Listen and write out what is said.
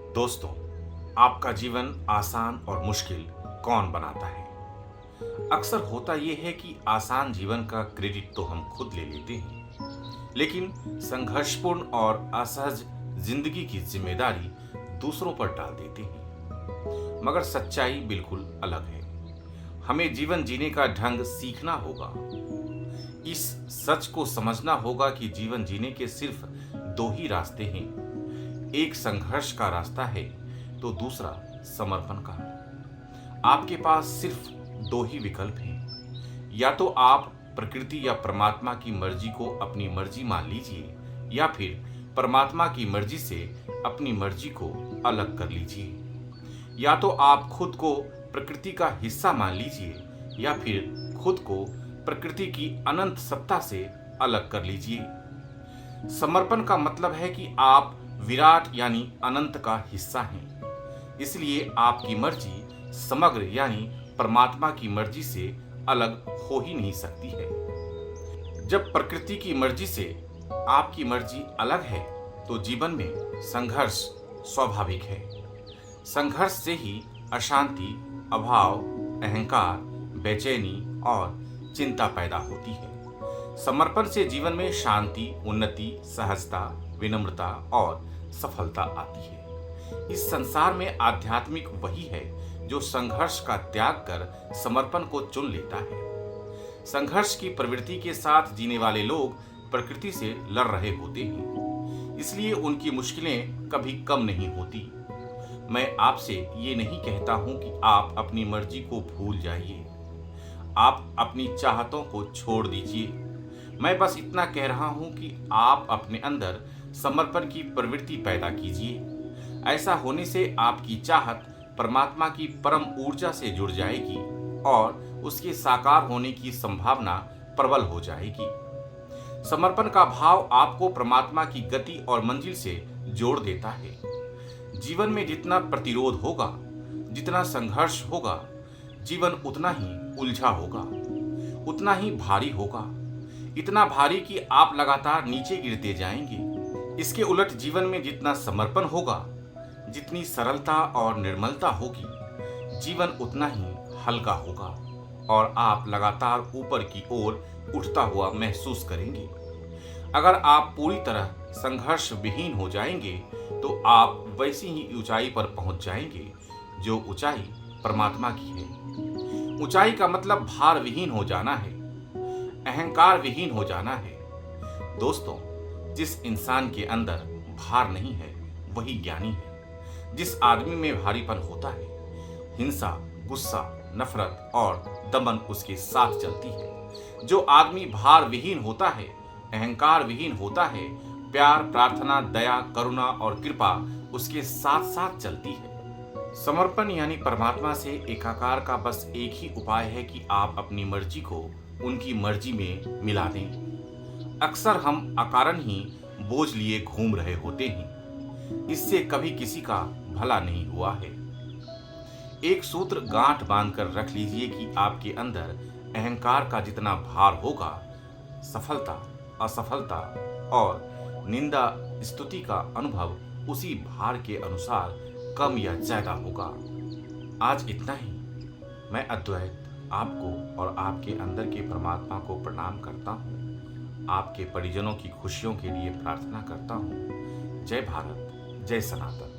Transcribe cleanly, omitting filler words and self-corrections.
दोस्तों, आपका जीवन आसान और मुश्किल कौन बनाता है? अक्सर होता यह है कि आसान जीवन का क्रेडिट तो हम खुद ले लेते हैं, लेकिन संघर्षपूर्ण और असहज जिंदगी की जिम्मेदारी दूसरों पर डाल देते हैं। मगर सच्चाई बिल्कुल अलग है। हमें जीवन जीने का ढंग सीखना होगा। इस सच को समझना होगा कि जीवन जीने के सिर्फ दो ही रास्ते हैं। एक संघर्ष का रास्ता है तो दूसरा समर्पण का। आपके पास सिर्फ दो ही विकल्प हैं। या तो आप प्रकृति या परमात्मा की मर्जी को अपनी मर्जी मान लीजिए, या फिर परमात्मा की मर्जी से अपनी मर्जी को अलग कर लीजिए। या तो आप खुद को प्रकृति का हिस्सा मान लीजिए, या फिर खुद को प्रकृति की अनंत सत्ता से अलग कर लीजिए। समर्पण का मतलब है कि आप विराट यानी अनंत का हिस्सा हैं। इसलिए आपकी मर्जी समग्र यानी परमात्मा की मर्जी से अलग हो ही नहीं सकती है। जब प्रकृति की मर्जी से आपकी मर्जी अलग है तो जीवन में संघर्ष स्वाभाविक है। संघर्ष से ही अशांति, अभाव, अहंकार, बेचैनी और चिंता पैदा होती है। समर्पण से जीवन में शांति, उन्नति, सहजता, विनम्रता और सफलता आती है। इस संसार में आध्यात्मिक वही है जो संघर्ष का त्याग कर समर्पण को चुन लेता है। संघर्ष की प्रवृत्ति के साथ जीने वाले लोग प्रकृति से लड़ रहे होते हैं, इसलिए उनकी मुश्किलें कभी कम नहीं होती। मैं आपसे ये नहीं कहता हूं कि आप अपनी मर्जी को भूल जाइए, आप अपनी चाहतों को छोड़ दीजिए। मैं बस इतना कह रहा हूं कि आप अपने अंदर समर्पण की प्रवृत्ति पैदा कीजिए। ऐसा होने से आपकी चाहत परमात्मा की परम ऊर्जा से जुड़ जाएगी और उसके साकार होने की संभावना प्रबल हो जाएगी। समर्पण का भाव आपको परमात्मा की गति और मंजिल से जोड़ देता है। जीवन में जितना प्रतिरोध होगा, जितना संघर्ष होगा, जीवन उतना ही उलझा होगा, उतना ही भारी होगा। इतना भारी कि आप लगातार नीचे गिरते जाएंगे। इसके उलट जीवन में जितना समर्पण होगा, जितनी सरलता और निर्मलता होगी, जीवन उतना ही हल्का होगा और आप लगातार ऊपर की ओर उठता हुआ महसूस करेंगे। अगर आप पूरी तरह संघर्ष विहीन हो जाएंगे तो आप वैसी ही ऊंचाई पर पहुंच जाएंगे जो ऊंचाई परमात्मा की है। ऊंचाई का मतलब भार विहीन हो जाना है, अहंकार विहीन हो जाना है। दोस्तों, जिस इंसान के अंदर भार नहीं है वही ज्ञानी है। जिस आदमी में भारीपन होता है, हिंसा, गुस्सा, नफरत और दमन उसके साथ चलती है। जो आदमी भार विहीन होता है, अहंकार विहीन होता है, प्यार, प्रार्थना, दया, करुणा और कृपा उसके साथ साथ चलती है। समर्पण यानी परमात्मा से एकाकार का बस एक ही उपाय है कि आप अपनी मर्जी को उनकी मर्जी में मिला दें। अक्सर हम अकारण ही बोझ लिए घूम रहे होते हैं। इससे कभी किसी का भला नहीं हुआ है। एक सूत्र गांठ बांधकर रख लीजिए कि आपके अंदर अहंकार का जितना भार होगा, सफलता, असफलता और निंदा, स्तुति का अनुभव उसी भार के अनुसार कम या ज्यादा होगा। आज इतना ही। मैं अद्वैत आपको और आपके अंदर के परमात्मा को प्रणाम करता हूँ। आपके परिजनों की खुशियों के लिए प्रार्थना करता हूँ। जय भारत, जय सनातन।